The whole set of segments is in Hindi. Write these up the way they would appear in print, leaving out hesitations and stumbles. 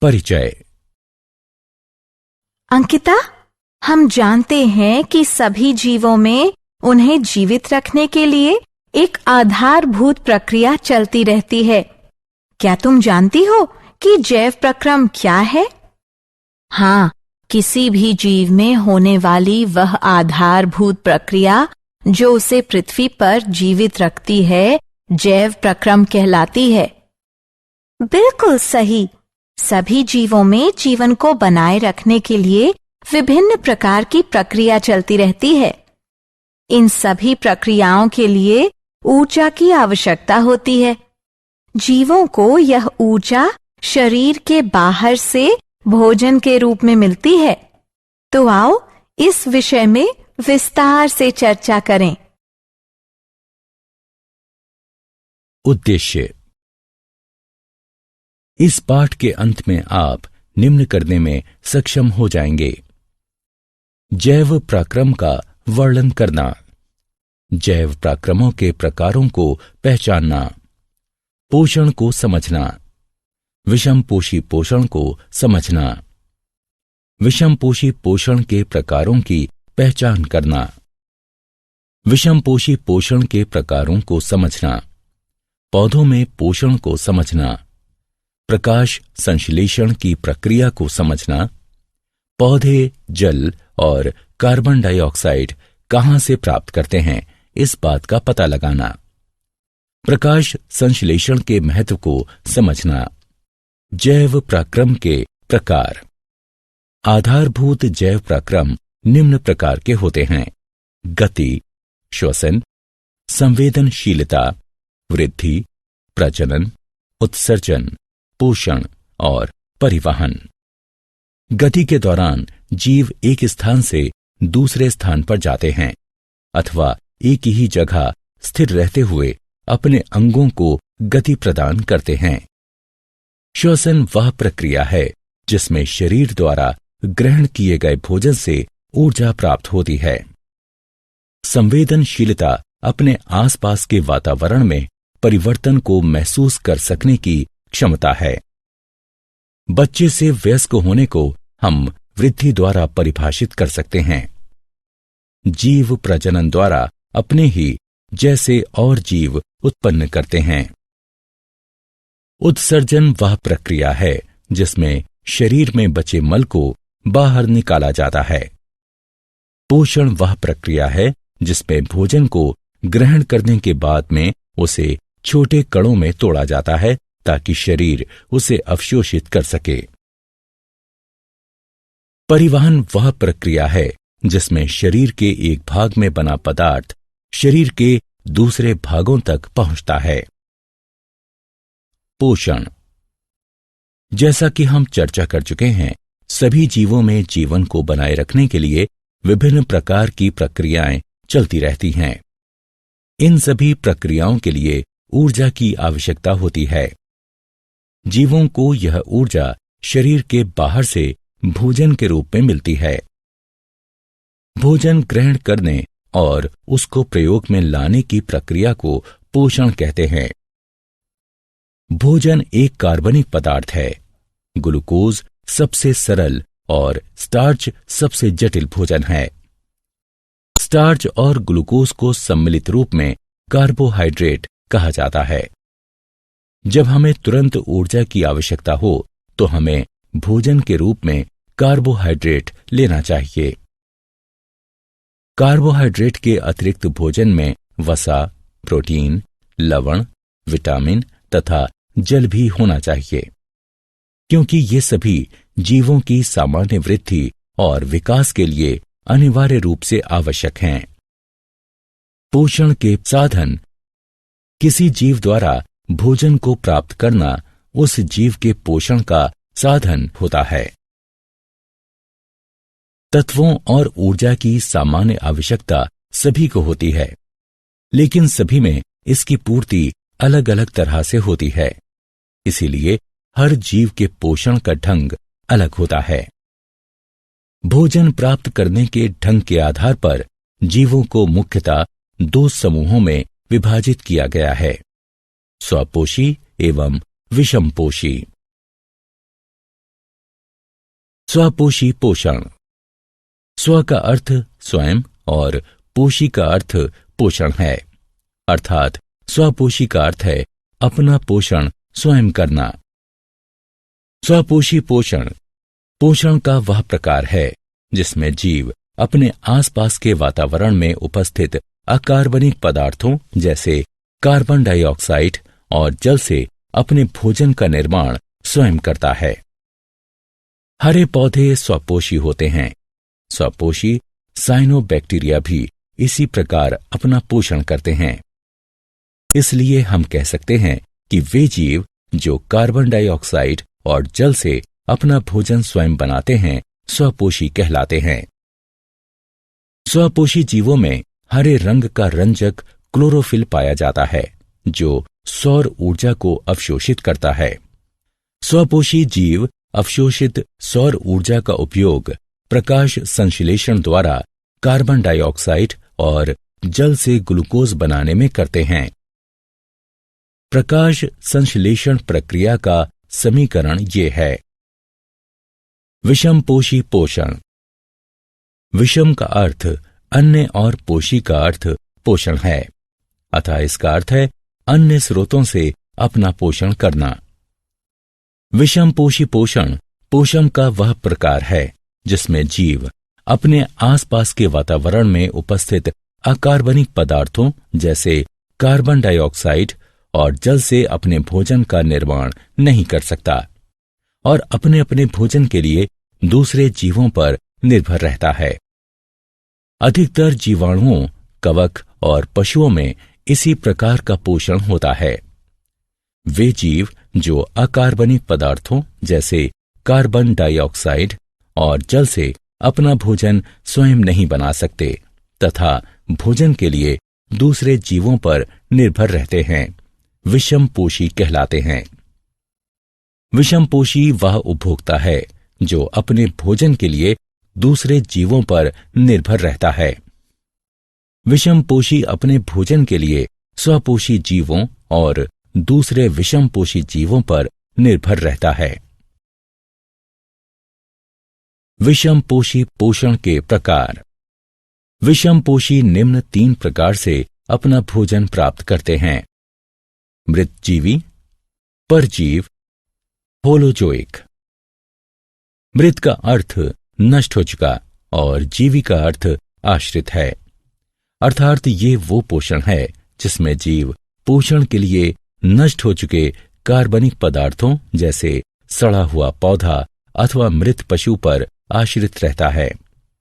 परिचय। अंकिता, हम जानते हैं कि सभी जीवों में उन्हें जीवित रखने के लिए एक आधारभूत प्रक्रिया चलती रहती है। क्या तुम जानती हो कि जैव प्रक्रम क्या है? हाँ, किसी भी जीव में होने वाली वह आधारभूत प्रक्रिया जो उसे पृथ्वी पर जीवित रखती है, जैव प्रक्रम कहलाती है। बिल्कुल सही। सभी जीवों में जीवन को बनाए रखने के लिए विभिन्न प्रकार की प्रक्रिया चलती रहती है। इन सभी प्रक्रियाओं के लिए ऊर्जा की आवश्यकता होती है। जीवों को यह ऊर्जा शरीर के बाहर से भोजन के रूप में मिलती है। तो आओ इस विषय में विस्तार से चर्चा करें। उद्देश्य। इस पाठ के अंत में आप निम्न करने में सक्षम हो जाएंगे: जैव प्रक्रम का वर्णन करना, जैव प्रक्रमों के प्रकारों को पहचानना, पोषण को समझना, विषमपोषी पोषण को समझना, विषमपोषी पोषण के प्रकारों की पहचान करना, विषमपोषी पोषण के प्रकारों को समझना, पौधों में पोषण को समझना, प्रकाश संश्लेषण की प्रक्रिया को समझना, पौधे जल और कार्बन डाइऑक्साइड कहां से प्राप्त करते हैं इस बात का पता लगाना, प्रकाश संश्लेषण के महत्व को समझना, जैव प्रक्रम के प्रकार। आधारभूत जैव प्रक्रम निम्न प्रकार के होते हैं: गति, श्वसन, संवेदनशीलता, वृद्धि, प्रजनन, उत्सर्जन, पोषण और परिवहन। गति के दौरान जीव एक स्थान से दूसरे स्थान पर जाते हैं अथवा एक ही जगह स्थिर रहते हुए अपने अंगों को गति प्रदान करते हैं। श्वसन वह प्रक्रिया है जिसमें शरीर द्वारा ग्रहण किए गए भोजन से ऊर्जा प्राप्त होती है। संवेदनशीलता अपने आसपास के वातावरण में परिवर्तन को महसूस कर सकने की क्षमता है। बच्चे से वयस्क होने को हम वृद्धि द्वारा परिभाषित कर सकते हैं। जीव प्रजनन द्वारा अपने ही जैसे और जीव उत्पन्न करते हैं। उत्सर्जन वह प्रक्रिया है जिसमें शरीर में बचे मल को बाहर निकाला जाता है। पोषण वह प्रक्रिया है जिसमें भोजन को ग्रहण करने के बाद में उसे छोटे कणों में तोड़ा जाता है ताकि शरीर उसे अवशोषित कर सके। परिवहन वह प्रक्रिया है जिसमें शरीर के एक भाग में बना पदार्थ शरीर के दूसरे भागों तक पहुंचता है। पोषण। जैसा कि हम चर्चा कर चुके हैं, सभी जीवों में जीवन को बनाए रखने के लिए विभिन्न प्रकार की प्रक्रियाएं चलती रहती हैं। इन सभी प्रक्रियाओं के लिए ऊर्जा की आवश्यकता होती है। जीवों को यह ऊर्जा शरीर के बाहर से भोजन के रूप में मिलती है। भोजन ग्रहण करने और उसको प्रयोग में लाने की प्रक्रिया को पोषण कहते हैं। भोजन एक कार्बनिक पदार्थ है। ग्लूकोज सबसे सरल और स्टार्च सबसे जटिल भोजन है। स्टार्च और ग्लूकोज को सम्मिलित रूप में कार्बोहाइड्रेट कहा जाता है। जब हमें तुरंत ऊर्जा की आवश्यकता हो तो हमें भोजन के रूप में कार्बोहाइड्रेट लेना चाहिए। कार्बोहाइड्रेट के अतिरिक्त भोजन में वसा, प्रोटीन, लवण, विटामिन तथा जल भी होना चाहिए, क्योंकि ये सभी जीवों की सामान्य वृद्धि और विकास के लिए अनिवार्य रूप से आवश्यक हैं। पोषण के साधन। किसी जीव द्वारा भोजन को प्राप्त करना उस जीव के पोषण का साधन होता है। तत्वों और ऊर्जा की सामान्य आवश्यकता सभी को होती है, लेकिन सभी में इसकी पूर्ति अलग अलग तरह से होती है। इसीलिए हर जीव के पोषण का ढंग अलग होता है। भोजन प्राप्त करने के ढंग के आधार पर जीवों को मुख्यतः दो समूहों में विभाजित किया गया है: स्वपोषी एवं विषमपोषी। स्वपोषी पोषण। स्व का अर्थ स्वयं और पोषी का अर्थ पोषण है, अर्थात स्वपोषी का अर्थ है अपना पोषण स्वयं करना। स्वपोषी पोषण पोषण का वह प्रकार है जिसमें जीव अपने आसपास के वातावरण में उपस्थित अकार्बनिक पदार्थों जैसे कार्बन डाइऑक्साइड और जल से अपने भोजन का निर्माण स्वयं करता है। हरे पौधे स्वपोषी होते हैं। स्वपोषी साइनोबैक्टीरिया भी इसी प्रकार अपना पोषण करते हैं। इसलिए हम कह सकते हैं कि वे जीव जो कार्बन डाइऑक्साइड और जल से अपना भोजन स्वयं बनाते हैं स्वपोषी कहलाते हैं। स्वपोषी जीवों में हरे रंग का रंजक क्लोरोफिल पाया जाता है जो सौर ऊर्जा को अवशोषित करता है। स्वपोषी जीव अवशोषित सौर ऊर्जा का उपयोग प्रकाश संश्लेषण द्वारा कार्बन डाइऑक्साइड और जल से ग्लूकोज बनाने में करते हैं। प्रकाश संश्लेषण प्रक्रिया का समीकरण ये है। विषमपोषी पोषण। विषम का अर्थ अन्य और पोषी का अर्थ पोषण है, अतः इसका अर्थ है अन्य स्रोतों से अपना पोषण करना। विषमपोषी पोषण पोषण का वह प्रकार है जिसमें जीव अपने आसपास के वातावरण में उपस्थित अकार्बनिक पदार्थों जैसे कार्बन डाइऑक्साइड और जल से अपने भोजन का निर्माण नहीं कर सकता और अपने अपने भोजन के लिए दूसरे जीवों पर निर्भर रहता है। अधिकतर जीवाणुओं, कवक और पशुओं में इसी प्रकार का पोषण होता है। वे जीव जो अकार्बनिक पदार्थों जैसे कार्बन डाइऑक्साइड और जल से अपना भोजन स्वयं नहीं बना सकते तथा भोजन के लिए दूसरे जीवों पर निर्भर रहते हैं, विषमपोषी कहलाते हैं। विषमपोषी वह उपभोक्ता है जो अपने भोजन के लिए दूसरे जीवों पर निर्भर रहता है। विषमपोषी अपने भोजन के लिए स्वपोषी जीवों और दूसरे विषमपोषी जीवों पर निर्भर रहता है। विषमपोषी पोषण के प्रकार। विषमपोषी निम्न 3 प्रकार से अपना भोजन प्राप्त करते हैं: मृतजीवी, परजीव, होलोजोइक। मृत का अर्थ नष्ट हो चुका और जीवी का अर्थ आश्रित है, अर्थात ये वो पोषण है जिसमें जीव पोषण के लिए नष्ट हो चुके कार्बनिक पदार्थों जैसे सड़ा हुआ पौधा अथवा मृत पशु पर आश्रित रहता है।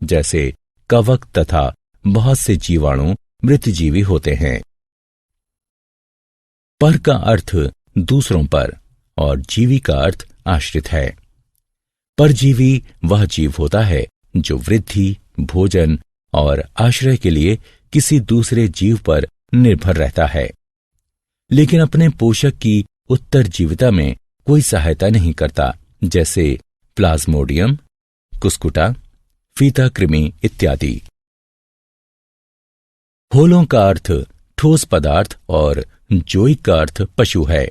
जैसे कवक तथा बहुत से जीवाणु मृतजीवी होते हैं। पर का अर्थ दूसरों पर और जीवी का अर्थ आश्रित है। परजीवी वह जीव होता है जो वृद्धि, भोजन और आश्रय के लिए किसी दूसरे जीव पर निर्भर रहता है, लेकिन अपने पोषक की उत्तरजीविता में कोई सहायता नहीं करता, जैसे प्लाज्मोडियम, कुस्कुटा, फीता कृमि इत्यादि। होलों का अर्थ ठोस पदार्थ और जोइक का अर्थ पशु है,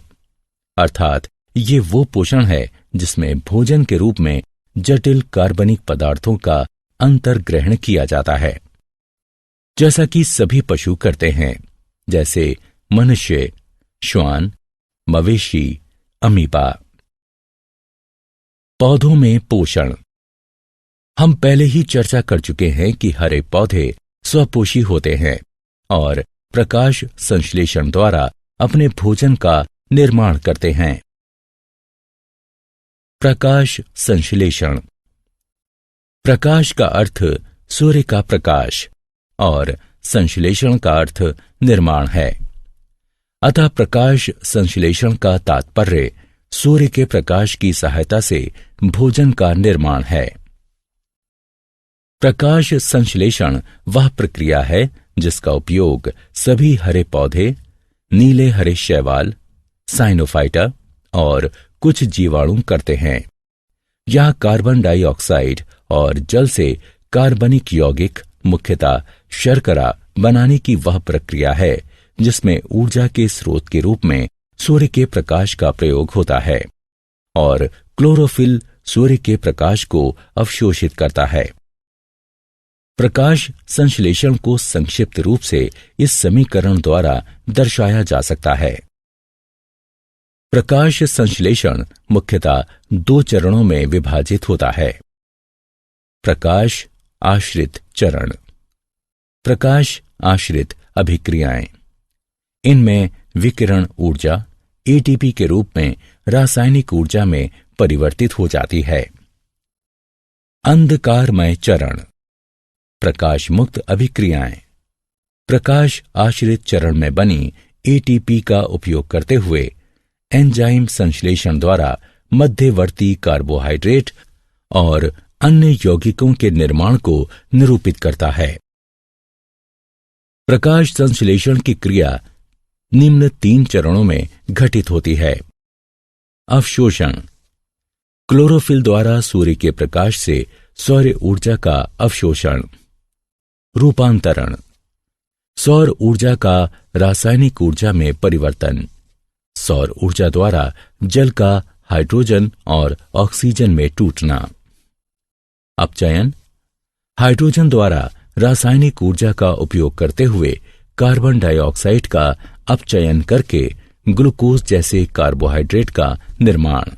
अर्थात ये वो पोषण है जिसमें भोजन के रूप में जटिल कार्बनिक पदार्थों का अंतर्ग्रहण किया जाता है, जैसा कि सभी पशु करते हैं, जैसे मनुष्य, श्वान, मवेशी, अमीबा। पौधों में पोषण। हम पहले ही चर्चा कर चुके हैं कि हरे पौधे स्वपोषी होते हैं और प्रकाश संश्लेषण द्वारा अपने भोजन का निर्माण करते हैं। प्रकाश संश्लेषण। प्रकाश का अर्थ सूर्य का प्रकाश और संश्लेषण का अर्थ निर्माण है, अतः प्रकाश संश्लेषण का तात्पर्य सूर्य के प्रकाश की सहायता से भोजन का निर्माण है। प्रकाश संश्लेषण वह प्रक्रिया है जिसका उपयोग सभी हरे पौधे, नीले हरे शैवाल, साइनोफाइटा और कुछ जीवाणु करते हैं। यह कार्बन डाइऑक्साइड और जल से कार्बनिक यौगिक, मुख्यतः शर्करा बनाने की वह प्रक्रिया है जिसमें ऊर्जा के स्रोत के रूप में सूर्य के प्रकाश का प्रयोग होता है और क्लोरोफिल सूर्य के प्रकाश को अवशोषित करता है। प्रकाश संश्लेषण को संक्षिप्त रूप से इस समीकरण द्वारा दर्शाया जा सकता है। प्रकाश संश्लेषण मुख्यतः 2 चरणों में विभाजित होता है। प्रकाश आश्रित चरण, प्रकाश आश्रित अभिक्रियाएं। इनमें विकिरण ऊर्जा एटीपी के रूप में रासायनिक ऊर्जा में परिवर्तित हो जाती है। अंधकारमय चरण, प्रकाश मुक्त अभिक्रियाएं। प्रकाश आश्रित चरण में बनी एटीपी का उपयोग करते हुए एंजाइम संश्लेषण द्वारा मध्यवर्ती कार्बोहाइड्रेट और अन्य यौगिकों के निर्माण को निरूपित करता है। प्रकाश संश्लेषण की क्रिया निम्न 3 चरणों में घटित होती है। अवशोषण, क्लोरोफिल द्वारा सूर्य के प्रकाश से सौर ऊर्जा का अवशोषण। रूपांतरण, सौर ऊर्जा का रासायनिक ऊर्जा में परिवर्तन। सौर ऊर्जा द्वारा जल का हाइड्रोजन और ऑक्सीजन में टूटना। अपचयन, हाइड्रोजन द्वारा रासायनिक ऊर्जा का उपयोग करते हुए कार्बन डाइऑक्साइड का अपचयन करके ग्लूकोज जैसे कार्बोहाइड्रेट का निर्माण।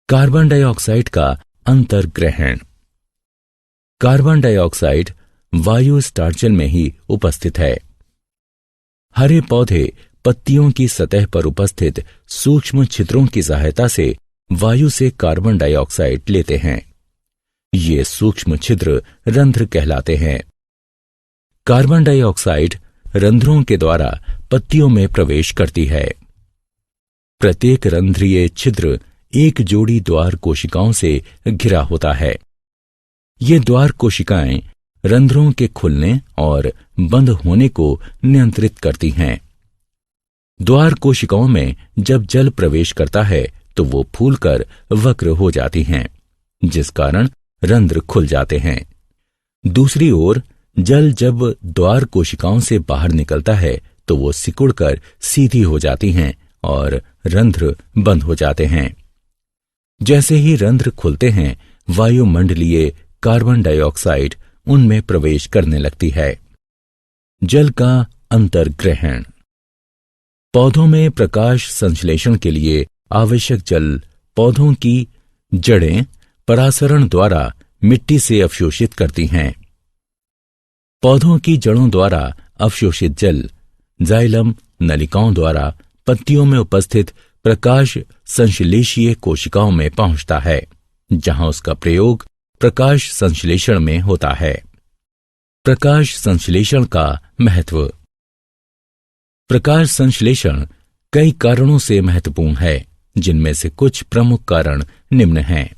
कार्बन डाइऑक्साइड का अंतर्ग्रहण, कार्बन डाइऑक्साइड वायु स्टार्चल में ही उपस्थित है। हरे पौधे पत्तियों की सतह पर उपस्थित सूक्ष्म छिद्रों की सहायता से वायु से कार्बन डाइऑक्साइड लेते हैं। ये सूक्ष्म छिद्र रंध्र कहलाते हैं। कार्बन डाइऑक्साइड रंध्रों के द्वारा पत्तियों में प्रवेश करती है। प्रत्येक रंध्रीय छिद्र एक जोड़ी द्वार कोशिकाओं से घिरा होता है। ये द्वार कोशिकाएं रंध्रों के खुलने और बंद होने को नियंत्रित करती हैं। द्वार कोशिकाओं में जब जल प्रवेश करता है तो वो फूलकर वक्र हो जाती हैं, जिस कारण रंध्र खुल जाते हैं। दूसरी ओर जल जब द्वार कोशिकाओं से बाहर निकलता है तो वो सिकुड़कर सीधी हो जाती हैं और रंध्र बंद हो जाते हैं। जैसे ही रंध्र खुलते हैं, वायुमंडलीय कार्बन डाइऑक्साइड उनमें प्रवेश करने लगती है। जल का अंतर्ग्रहण, पौधों में प्रकाश संश्लेषण के लिए आवश्यक जल पौधों की जड़ें परासरण द्वारा मिट्टी से अवशोषित करती हैं। पौधों की जड़ों द्वारा अवशोषित जल जाइलम नलिकाओं द्वारा पत्तियों में उपस्थित प्रकाश संश्लेषीय कोशिकाओं में पहुंचता है, जहां उसका प्रयोग प्रकाश संश्लेषण में होता है। प्रकाश संश्लेषण का महत्व। प्रकाश संश्लेषण कई कारणों से महत्वपूर्ण है, जिनमें से कुछ प्रमुख कारण निम्न हैं।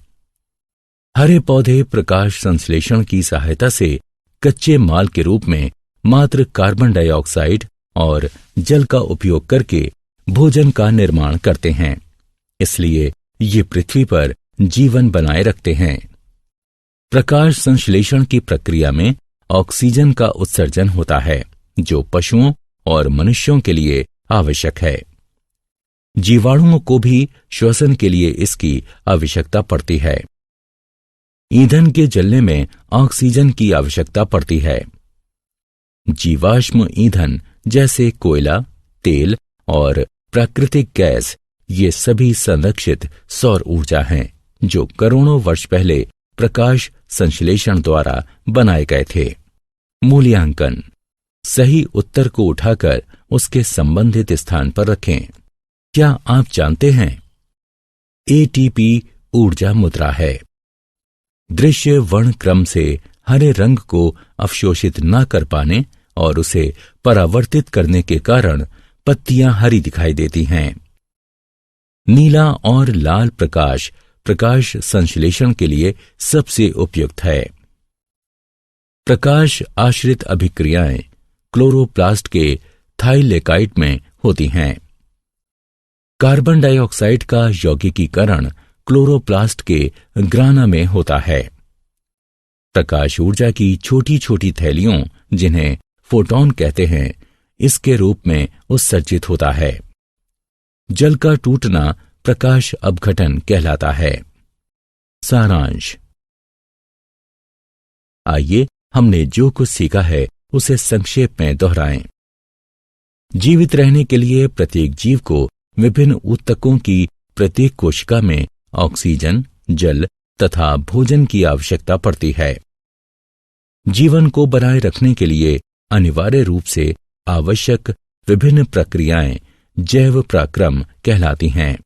हरे पौधे प्रकाश संश्लेषण की सहायता से कच्चे माल के रूप में मात्र कार्बन डाइऑक्साइड और जल का उपयोग करके भोजन का निर्माण करते हैं, इसलिए ये पृथ्वी पर जीवन बनाए रखते हैं। प्रकाश संश्लेषण की प्रक्रिया में ऑक्सीजन का उत्सर्जन होता है, जो पशुओं और मनुष्यों के लिए आवश्यक है। जीवाणुओं को भी श्वसन के लिए इसकी आवश्यकता पड़ती है। ईंधन के जलने में ऑक्सीजन की आवश्यकता पड़ती है। जीवाश्म ईंधन जैसे कोयला, तेल और प्राकृतिक गैस, ये सभी संरक्षित सौर ऊर्जा हैं, जो करोड़ों वर्ष पहले प्रकाश संश्लेषण द्वारा बनाए गए थे। मूल्यांकन, सही उत्तर को उठाकर उसके संबंधित स्थान पर रखें। क्या आप जानते हैं? एटीपी ऊर्जा मुद्रा है। दृश्य वर्ण क्रम से हरे रंग को अवशोषित न कर पाने और उसे परावर्तित करने के कारण पत्तियां हरी दिखाई देती हैं। नीला और लाल प्रकाश प्रकाश संश्लेषण के लिए सबसे उपयुक्त है। प्रकाश आश्रित अभिक्रियाएं क्लोरोप्लास्ट के थाइलेकाइट में होती हैं। कार्बन डाइऑक्साइड का यौगिकीकरण क्लोरोप्लास्ट के ग्राना में होता है। प्रकाश ऊर्जा की छोटी छोटी थैलियों, जिन्हें फोटॉन कहते हैं, इसके रूप में उत्सर्जित होता है। जल का टूटना प्रकाश अपघटन कहलाता है। सारांश। आइए हमने जो कुछ सीखा है उसे संक्षेप में दोहराएं। जीवित रहने के लिए प्रत्येक जीव को विभिन्न ऊतकों की प्रत्येक कोशिका में ऑक्सीजन, जल तथा भोजन की आवश्यकता पड़ती है। जीवन को बनाए रखने के लिए अनिवार्य रूप से आवश्यक विभिन्न प्रक्रियाएं जैव पराक्रम कहलाती हैं।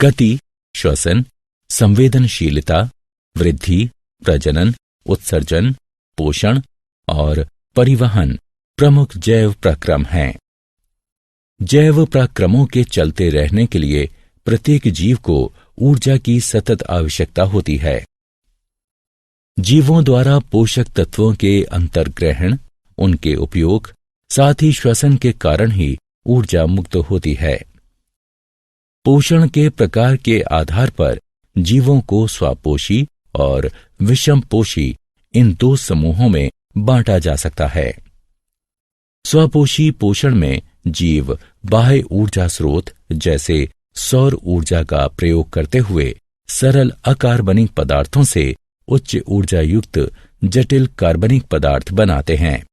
गति, श्वसन, संवेदनशीलता, वृद्धि, प्रजनन, उत्सर्जन, पोषण और परिवहन प्रमुख जैव पराक्रम हैं। जैव पराक्रमों के चलते रहने के लिए प्रत्येक जीव को ऊर्जा की सतत आवश्यकता होती है। जीवों द्वारा पोषक तत्वों के अंतर्ग्रहण, उनके उपयोग, साथ ही श्वसन के कारण ही ऊर्जा मुक्त होती है। पोषण के प्रकार के आधार पर जीवों को स्वापोषी और विषमपोषी इन दो समूहों में बांटा जा सकता है। स्वपोषी पोषण में जीव बाह्य ऊर्जा स्रोत जैसे सौर ऊर्जा का प्रयोग करते हुए सरल अकार्बनिक पदार्थों से उच्च ऊर्जा युक्त जटिल कार्बनिक पदार्थ बनाते हैं।